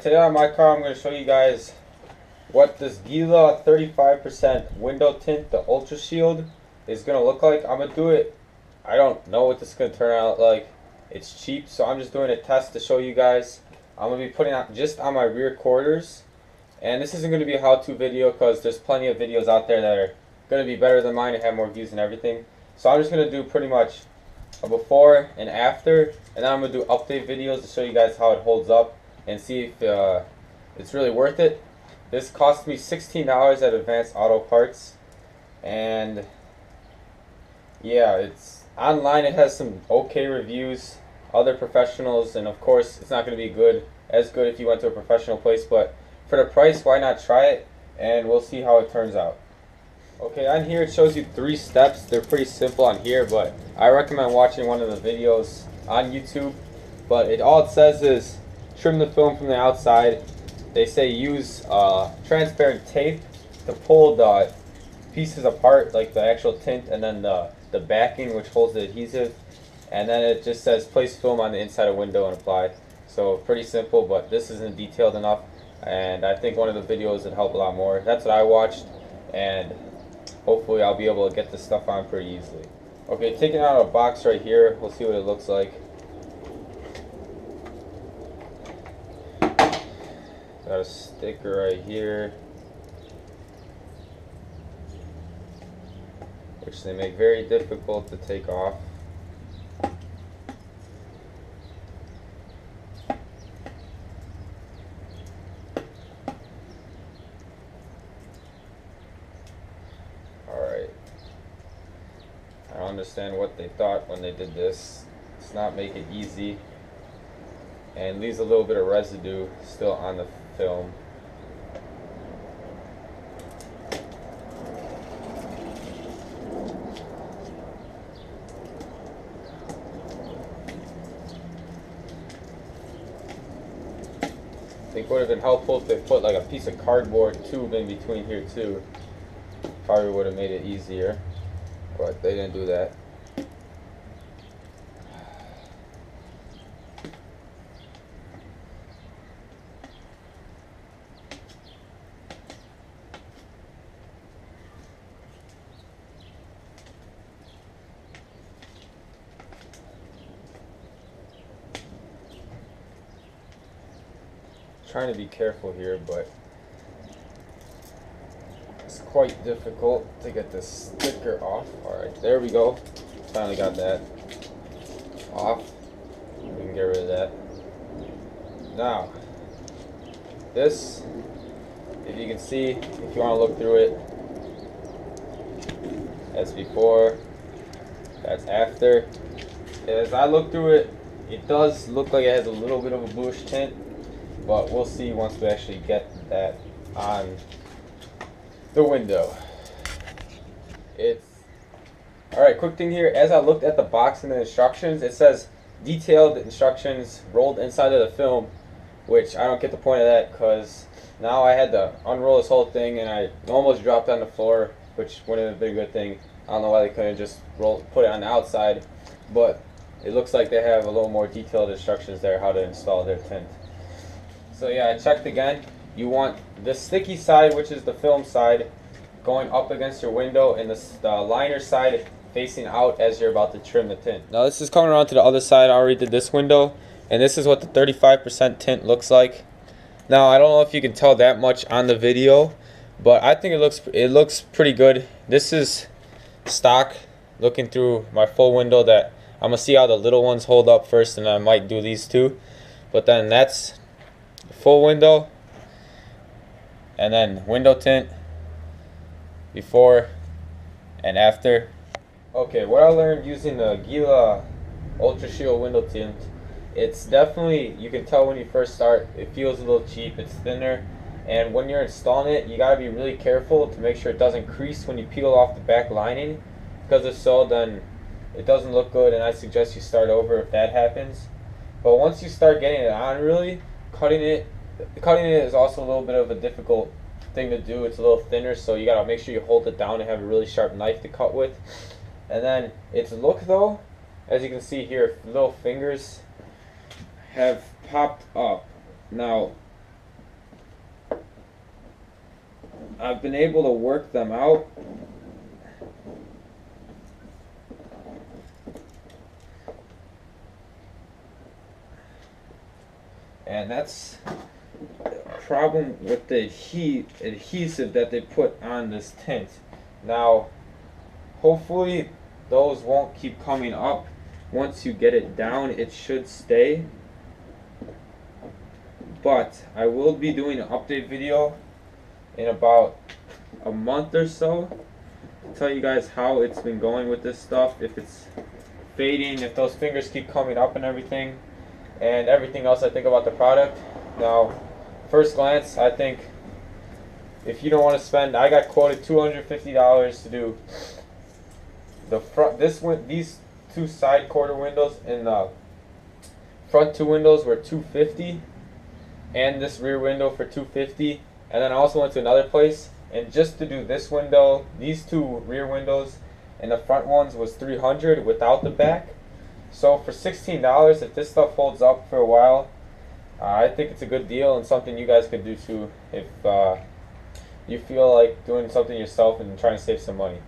today on my car I'm going to show you guys what this Gila 35% window tint, the UltraShield, is going to look like. I'm going to do it. I don't know what this is going to turn out like. It's cheap, so I'm just doing a test to show you guys. I'm going to be putting out just on my rear quarters. And this isn't going to be a how-to video because there's plenty of videos out there that are going to be better than mine and have more views and everything. So I'm just going to do pretty much a before and after, and then I'm going to do update videos to show you guys how it holds up and see if it's really worth it. This cost me $16 at Advanced Auto Parts, and yeah, it's online. It has some okay reviews, other professionals, and of course it's not going to be as good if you went to a professional place, but for the price, why not try it, and we'll see how it turns out. Okay, on here it shows you 3 steps. They're pretty simple on here, but I recommend watching one of the videos on YouTube. But all it says is trim the film from the outside. They say use transparent tape to pull the pieces apart, like the actual tint, and then the backing, which holds the adhesive. And then it just says place film on the inside of window and apply. So pretty simple, but this isn't detailed enough, and I think one of the videos would help a lot more. That's what I watched, and hopefully I'll be able to get this stuff on pretty easily. Okay, taking out a box right here, we'll see what it looks like. Got a sticker right here, which they make very difficult to take off. I don't understand what they thought when they did this. Let's not make it easy, and leaves a little bit of residue still on the film. I think it would have been helpful if they put like a piece of cardboard tube in between here too. Probably would have made it easier, but they didn't do that. Trying to be careful here, but it's quite difficult to get this sticker off. Alright, there we go. Finally got that off. We can get rid of that. Now, this, if you can see, if you want to look through it, that's before, that's after. As I look through it, it does look like it has a little bit of a bluish tint, but we'll see once we actually get that on the window. It's alright. Quick thing here, as I looked at the box and the instructions, it says detailed instructions rolled inside of the film, which I don't get the point of that, because now I had to unroll this whole thing and I almost dropped on the floor, which wouldn't have been a good thing. I don't know why they couldn't just put it on the outside, but it looks like they have a little more detailed instructions there how to install their tint. So yeah, I checked again. You want the sticky side, which is the film side, going up against your window, and the liner side facing out as you're about to trim the tint. Now this is coming around to the other side. I already did this window, and this is what the 35% tint looks like. Now I don't know if you can tell that much on the video, but I think it looks pretty good. This is stock. Looking through my full window, that I'm gonna see how the little ones hold up first, and I might do these too. But then that's full window, and then window tint before and after. Okay, what I learned using the Gila UltraShield window tint, it's definitely, you can tell when you first start, it feels a little cheap, it's thinner, and when you're installing it, you gotta be really careful to make sure it doesn't crease when you peel off the back lining, because if so, then it doesn't look good, and I suggest you start over if that happens. But once you start getting it on, really cutting it is also a little bit of a difficult thing to do. It's a little thinner, so you gotta make sure you hold it down and have a really sharp knife to cut with. And then its look, though, as you can see here, little fingers have popped up. Now, I've been able to work them out. And that's a problem with the adhesive that they put on this tint. Now, hopefully those won't keep coming up. Once you get it down, it should stay. But I will be doing an update video in about a month or so to tell you guys how it's been going with this stuff, if it's fading, if those fingers keep coming up and everything else I think about the product. Now, first glance, I think if you don't want to spend, I got quoted $250 to do the front, these two side quarter windows, and the front two windows were $250, and this rear window for $250. And then I also went to another place, and just to do this window, these two rear windows and the front ones was $300 without the back. So for $16, if this stuff holds up for a while, I think it's a good deal and something you guys could do too if you feel like doing something yourself and trying to save some money.